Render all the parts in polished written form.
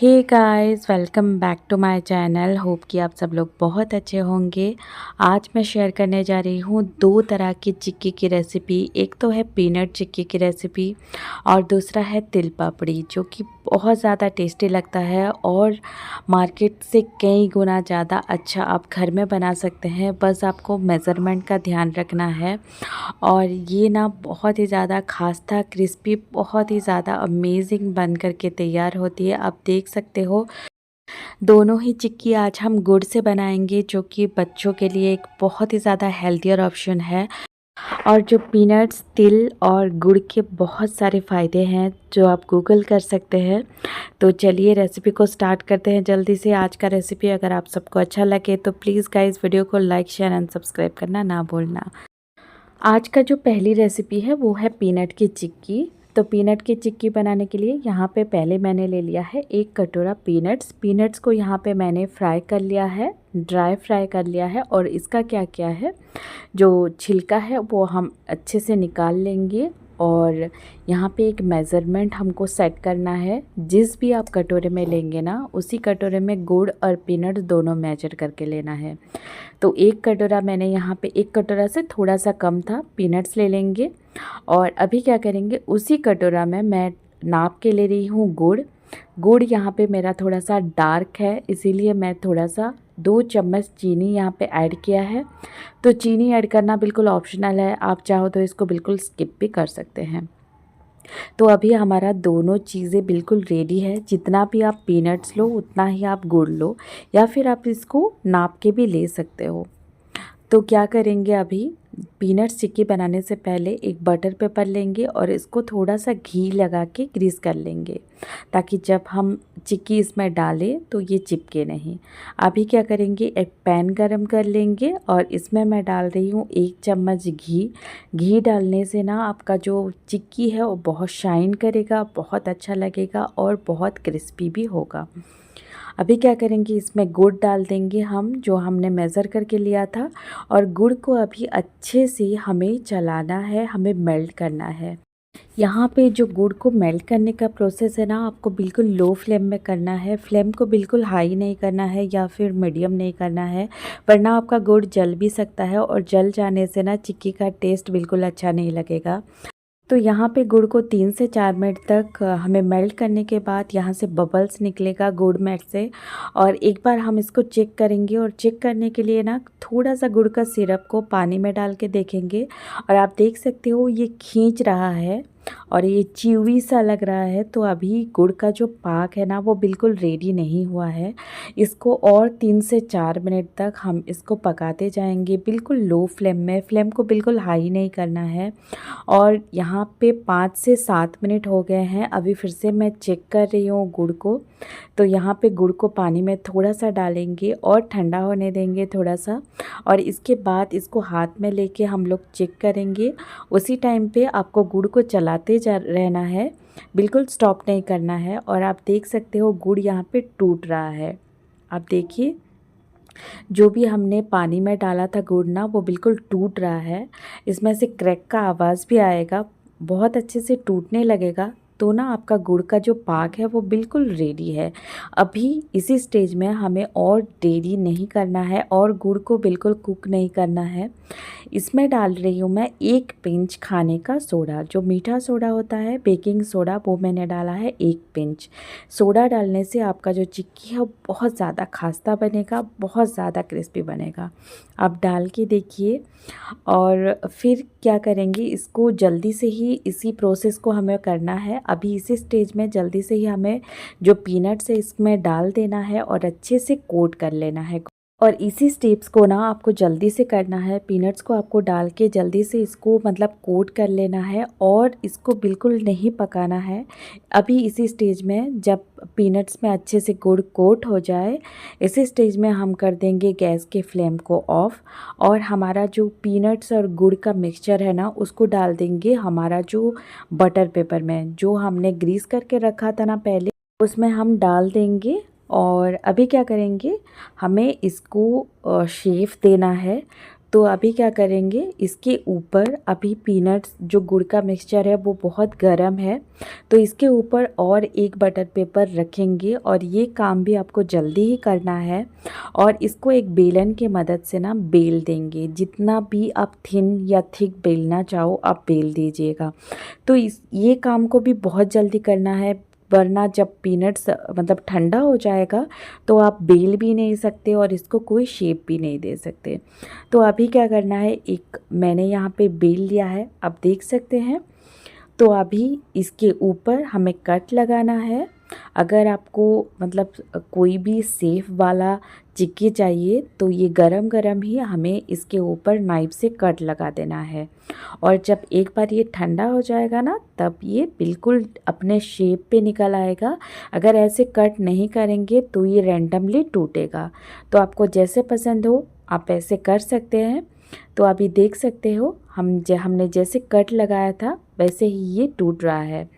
Hey guys, welcome back to my channel. Hope कि आप सब लोग बहुत अच्छे होंगे। आज मैं शेयर करने जा रही हूँ दो तरह की चिक्की की रेसिपी। एक तो है पीनट चिक्की की रेसिपी और दूसरा है तिल पापड़ी, जो कि बहुत ज़्यादा टेस्टी लगता है और मार्केट से कई गुना ज़्यादा अच्छा आप घर में बना सकते हैं। बस आपको मेज़रमेंट का ध्यान रखना है। और ये ना बहुत ही ज़्यादा खास्ता क्रिस्पी, बहुत ही ज़्यादा अमेजिंग बन कर के तैयार होती है। आप देख सकते हो, दोनों ही चिक्की आज हम गुड़ से बनाएंगे, जो कि बच्चों के लिए एक बहुत ही ज़्यादा हेल्थियर ऑप्शन है। और जो पीनट्स, तिल और गुड़ के बहुत सारे फ़ायदे हैं जो आप गूगल कर सकते हैं। तो चलिए रेसिपी को स्टार्ट करते हैं जल्दी से। आज का रेसिपी अगर आप सबको अच्छा लगे तो प्लीज़ गाइस वीडियो को लाइक, शेयर एंड सब्सक्राइब करना ना भूलना। आज का जो पहली रेसिपी है वो है पीनट की चिक्की। तो पीनट की चिक्की बनाने के लिए यहाँ पे पहले मैंने ले लिया है 1 कटोरा पीनट्स को यहाँ पे मैंने फ्राई कर लिया है, ड्राई फ्राई कर लिया है। और इसका क्या क्या है, जो छिलका है वो हम अच्छे से निकाल लेंगे। और यहाँ पे एक मेज़रमेंट हमको सेट करना है। जिस भी आप कटोरे में लेंगे ना, उसी कटोरे में गुड़ और पीनट दोनों मेजर करके लेना है। तो 1 कटोरा मैंने यहाँ पे, 1 कटोरा से थोड़ा सा कम था, पीनट्स ले लेंगे। और अभी क्या करेंगे, उसी कटोरा में मैं नाप के ले रही हूँ गुड़ यहाँ पे मेरा थोड़ा सा डार्क है, इसीलिए मैं थोड़ा सा 2 चम्मच चीनी यहाँ पे ऐड किया है। तो चीनी ऐड करना बिल्कुल ऑप्शनल है, आप चाहो तो इसको बिल्कुल स्किप भी कर सकते हैं। तो अभी हमारा दोनों चीज़ें बिल्कुल रेडी है। जितना भी आप पीनट्स लो उतना ही आप गुड़ लो, या फिर आप इसको नाप के भी ले सकते हो। तो क्या करेंगे, अभी पीनट्स चिक्की बनाने से पहले एक बटर पेपर लेंगे और इसको थोड़ा सा घी लगा के ग्रीस कर लेंगे, ताकि जब हम चिक्की इसमें डालें तो ये चिपके नहीं। अभी क्या करेंगे, एक पैन गरम कर लेंगे और इसमें मैं डाल रही हूँ 1 चम्मच घी। घी डालने से ना आपका जो चिक्की है वो बहुत शाइन करेगा, बहुत अच्छा लगेगा और बहुत क्रिस्पी भी होगा। अभी क्या करेंगे, इसमें गुड़ डाल देंगे हम, जो हमने मेज़र करके लिया था। और गुड़ को अभी अच्छे से हमें चलाना है, हमें मेल्ट करना है। यहाँ पे जो गुड़ को मेल्ट करने का प्रोसेस है ना, आपको बिल्कुल लो फ्लेम में करना है। फ्लेम को बिल्कुल हाई नहीं करना है या फिर मीडियम नहीं करना है, वरना आपका गुड़ जल भी सकता है और जल जाने से ना चिक्की का टेस्ट बिल्कुल अच्छा नहीं लगेगा। तो यहाँ पे गुड़ को 3 से 4 मिनट तक हमें मेल्ट करने के बाद यहाँ से बबल्स निकलेगा गुड़ में से। और एक बार हम इसको चेक करेंगे, और चेक करने के लिए ना थोड़ा सा गुड़ का सिरप को पानी में डाल के देखेंगे। और आप देख सकते हो ये खींच रहा है और ये च्यूवी सा लग रहा है। तो अभी गुड़ का जो पाक है ना वो बिल्कुल रेडी नहीं हुआ है। इसको और 3 से 4 मिनट तक हम इसको पकाते जाएंगे, बिल्कुल लो फ्लेम में। फ्लेम को बिल्कुल हाई नहीं करना है। और यहाँ पे 5 से 7 मिनट हो गए हैं। अभी फिर से मैं चेक कर रही हूँ गुड़ को। तो यहाँ पे गुड़ को पानी में थोड़ा सा डालेंगे और ठंडा होने देंगे थोड़ा सा। और इसके बाद इसको हाथ में लेके हम लोग चेक करेंगे। उसी टाइम पे आपको गुड़ को चलाते जा रहना है, बिल्कुल स्टॉप नहीं करना है। और आप देख सकते हो गुड़ यहाँ पे टूट रहा है। आप देखिए, जो भी हमने पानी में डाला था गुड़ ना, वो बिल्कुल टूट रहा है। इसमें से क्रैक का आवाज़ भी आएगा, बहुत अच्छे से टूटने लगेगा। तो ना आपका गुड़ का जो पाक है वो बिल्कुल रेडी है। अभी इसी स्टेज में हमें और देरी नहीं करना है और गुड़ को बिल्कुल कुक नहीं करना है। इसमें डाल रही हूँ मैं 1 पिंच खाने का सोडा, जो मीठा सोडा होता है, बेकिंग सोडा, वो मैंने डाला है 1 पिंच। सोडा डालने से आपका जो चिक्की है वो बहुत ज़्यादा खास्ता बनेगा, बहुत ज़्यादा क्रिस्पी बनेगा। आप डाल के देखिए। और फिर क्या करेंगे, इसको जल्दी से ही इसी प्रोसेस को हमें करना है। अभी इसी स्टेज में जल्दी से ही हमें जो पीनट्स है इसमें डाल देना है और अच्छे से कोट कर लेना है। और इसी स्टेप्स को ना आपको जल्दी से करना है। पीनट्स को आपको डाल के जल्दी से इसको मतलब कोट कर लेना है और इसको बिल्कुल नहीं पकाना है। अभी इसी स्टेज में जब पीनट्स में अच्छे से गुड़ कोट हो जाए, इसी स्टेज में हम कर देंगे गैस के फ्लेम को ऑफ। और हमारा जो पीनट्स और गुड़ का मिक्सचर है ना, उसको डाल देंगे हमारा जो बटर पेपर में, जो हमने ग्रीस करके रखा था ना पहले, उसमें हम डाल देंगे। और अभी क्या करेंगे, हमें इसको शेप देना है। तो अभी क्या करेंगे, इसके ऊपर अभी पीनट्स जो गुड़ का मिक्सचर है वो बहुत गर्म है, तो इसके ऊपर और एक बटर पेपर रखेंगे और ये काम भी आपको जल्दी ही करना है। और इसको एक बेलन की मदद से ना बेल देंगे, जितना भी आप थिन या थिक बेलना चाहो आप बेल दीजिएगा। तो ये काम को भी बहुत जल्दी करना है, वरना जब पीनट्स मतलब ठंडा हो जाएगा तो आप बेल भी नहीं सकते और इसको कोई शेप भी नहीं दे सकते। तो अभी क्या करना है, एक मैंने यहाँ पे बेल लिया है, आप देख सकते हैं। तो अभी इसके ऊपर हमें कट लगाना है। अगर आपको मतलब कोई भी सेफ वाला चिक्की चाहिए तो ये गरम गरम ही हमें इसके ऊपर नाइफ से कट लगा देना है। और जब एक बार ये ठंडा हो जाएगा ना, तब ये बिल्कुल अपने शेप पे निकल आएगा। अगर ऐसे कट नहीं करेंगे तो ये रैंडमली टूटेगा। तो आपको जैसे पसंद हो आप ऐसे कर सकते हैं। तो अभी देख सकते हो हमने जैसे कट लगाया था वैसे ही ये टूट रहा है।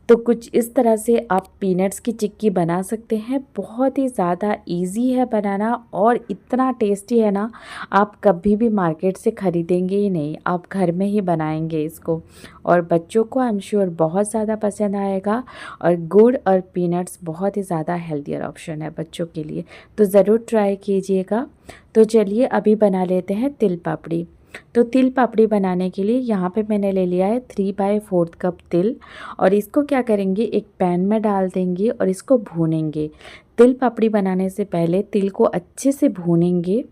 तो कुछ इस तरह से आप पीनट्स की चिक्की बना सकते हैं। बहुत ही ज़्यादा इजी है बनाना और इतना टेस्टी है ना, आप कभी भी मार्केट से ख़रीदेंगे ही नहीं, आप घर में ही बनाएंगे इसको। और बच्चों को आई एम श्योर बहुत ज़्यादा पसंद आएगा। और गुड़ और पीनट्स बहुत ही ज़्यादा हेल्थियर ऑप्शन है बच्चों के लिए, तो ज़रूर ट्राई कीजिएगा। तो चलिए अभी बना लेते हैं तिल पापड़ी। तो तिल पापड़ी बनाने के लिए यहाँ पे मैंने ले लिया है 3/4 कप तिल। और इसको क्या करेंगे, एक पैन में डाल देंगे और इसको भूनेंगे। तिल पापड़ी बनाने से पहले तिल को अच्छे से भूनेंगे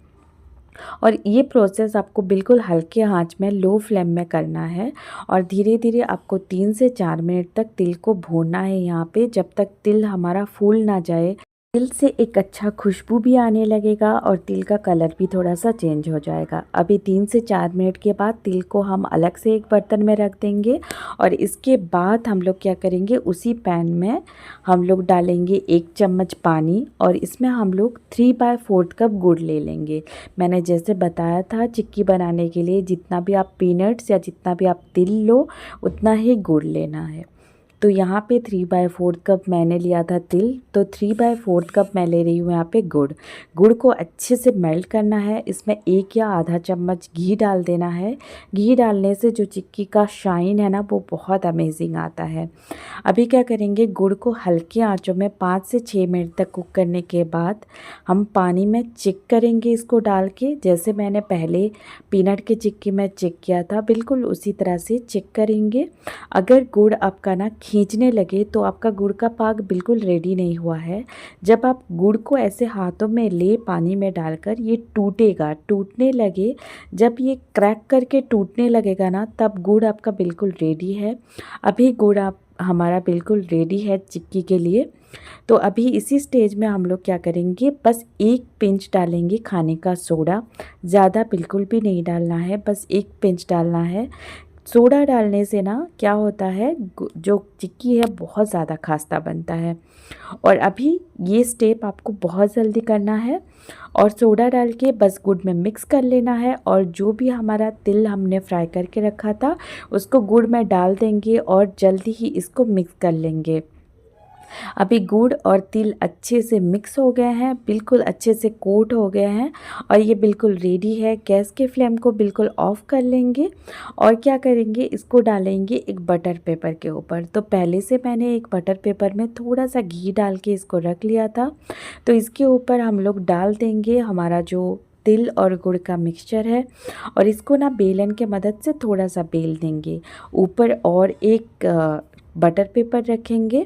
और ये प्रोसेस आपको बिल्कुल हल्के आंच में लो फ्लेम में करना है। और धीरे धीरे आपको 3 से 4 मिनट तक तिल को भूनना है यहाँ पे, जब तक तिल हमारा फूल ना जाए। तिल से एक अच्छा खुशबू भी आने लगेगा और तिल का कलर भी थोड़ा सा चेंज हो जाएगा। अभी 3 से 4 मिनट के बाद तिल को हम अलग से एक बर्तन में रख देंगे। और इसके बाद हम लोग क्या करेंगे, उसी पैन में हम लोग डालेंगे 1 चम्मच पानी और इसमें हम लोग 3/4 कप गुड़ ले लेंगे। मैंने जैसे बताया था चिक्की बनाने के लिए जितना भी आप पीनट्स या जितना भी आप तिल लो उतना ही गुड़ लेना है। तो यहाँ पे 3/4 कप मैंने लिया था तिल, तो 3/4 कप मैं ले रही हूँ यहाँ पे गुड़। गुड़ को अच्छे से मेल्ट करना है। इसमें 1 या आधा चम्मच घी डाल देना है। घी डालने से जो चिक्की का शाइन है ना वो बहुत अमेजिंग आता है। अभी क्या करेंगे, गुड़ को हल्के आंचों में 5 से 6 मिनट तक कुक करने के बाद हम पानी में चेक करेंगे इसको डाल के। जैसे मैंने पहले पीनट की चिक्की में चेक किया था बिल्कुल उसी तरह से चेक करेंगे। अगर गुड़ आपका ना खींचने लगे तो आपका गुड़ का पाक बिल्कुल रेडी नहीं हुआ है। जब आप गुड़ को ऐसे हाथों में ले पानी में डालकर ये टूटेगा, टूटने लगे, जब ये क्रैक करके टूटने लगेगा ना तब गुड़ आपका बिल्कुल रेडी है। अभी गुड़ आप हमारा बिल्कुल रेडी है चिक्की के लिए। तो अभी इसी स्टेज में हम लोग क्या करेंगे, बस 1 पिंच डालेंगे खाने का सोडा। ज़्यादा बिल्कुल भी नहीं डालना है, बस 1 पिंच डालना है। सोडा डालने से ना क्या होता है, जो चिक्की है बहुत ज़्यादा खास्ता बनता है। और अभी ये स्टेप आपको बहुत जल्दी करना है और सोडा डाल के बस गुड़ में मिक्स कर लेना है। और जो भी हमारा तिल हमने फ्राई करके रखा था उसको गुड़ में डाल देंगे और जल्दी ही इसको मिक्स कर लेंगे। अभी गुड़ और तिल अच्छे से मिक्स हो गए हैं, बिल्कुल अच्छे से कोट हो गए हैं और ये बिल्कुल रेडी है। गैस के फ्लेम को बिल्कुल ऑफ कर लेंगे और क्या करेंगे, इसको डालेंगे एक बटर पेपर के ऊपर। तो पहले से मैंने एक बटर पेपर में थोड़ा सा घी डाल के इसको रख लिया था। तो इसके ऊपर हम लोग डाल देंगे हमारा जो तिल और गुड़ का मिक्सचर है और इसको ना बेलन के मदद से थोड़ा सा बेल देंगे। ऊपर और एक बटर पेपर रखेंगे।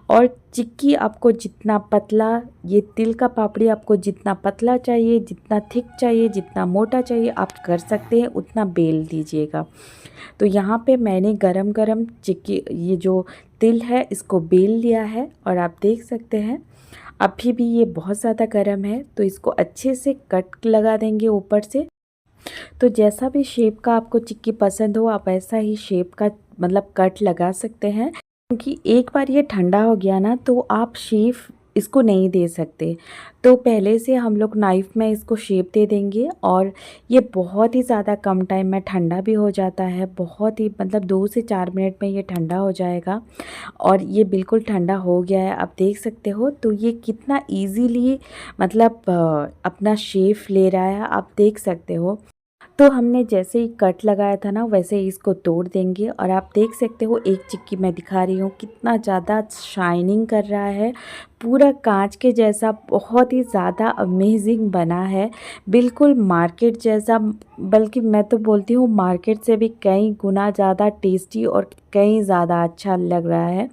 और चिक्की आपको जितना पतला, ये तिल का पापड़ी आपको जितना पतला चाहिए, जितना थिक चाहिए, जितना मोटा चाहिए आप कर सकते हैं, उतना बेल दीजिएगा। तो यहाँ पे मैंने गरम गरम चिक्की, ये जो तिल है इसको बेल लिया है और आप देख सकते हैं अभी भी ये बहुत ज़्यादा गर्म है। तो इसको अच्छे से कट लगा देंगे ऊपर से। तो जैसा भी शेप का आपको चिक्की पसंद हो आप ऐसा ही शेप का मतलब कट लगा सकते हैं। क्योंकि एक बार ये ठंडा हो गया ना तो आप शेप इसको नहीं दे सकते, तो पहले से हम लोग नाइफ़ में इसको शेप दे देंगे। और ये बहुत ही ज़्यादा कम टाइम में ठंडा भी हो जाता है, बहुत ही मतलब 2 से 4 मिनट में ये ठंडा हो जाएगा। और ये बिल्कुल ठंडा हो गया है, आप देख सकते हो। तो ये कितना इजीली मतलब अपना शेप ले रहा है, आप देख सकते हो। तो हमने जैसे ही कट लगाया था ना वैसे ही इसको तोड़ देंगे। और आप देख सकते हो एक चिक्की मैं दिखा रही हूँ कितना ज़्यादा शाइनिंग कर रहा है, पूरा कांच के जैसा, बहुत ही ज़्यादा अमेजिंग बना है, बिल्कुल मार्केट जैसा, बल्कि मैं तो बोलती हूँ मार्केट से भी कई गुना ज़्यादा टेस्टी और कई ज़्यादा अच्छा लग रहा है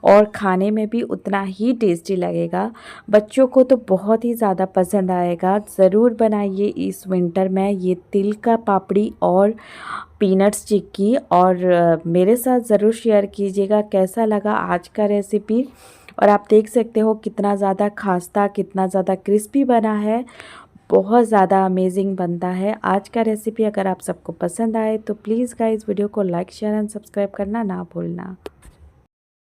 और खाने में भी उतना ही टेस्टी लगेगा। बच्चों को तो बहुत ही ज़्यादा पसंद आएगा। ज़रूर बनाइए इस विंटर में ये तिल का पापड़ी और पीनट्स चिक्की, और मेरे साथ ज़रूर शेयर कीजिएगा कैसा लगा आज का रेसिपी। और आप देख सकते हो कितना ज़्यादा खास्ता, कितना ज़्यादा क्रिस्पी बना है, बहुत ज़्यादा अमेजिंग बनता है आज का रेसिपी। अगर आप सबको पसंद आए तो प्लीज़ गाइस वीडियो को लाइक शेयर एंड सब्सक्राइब करना ना भूलना।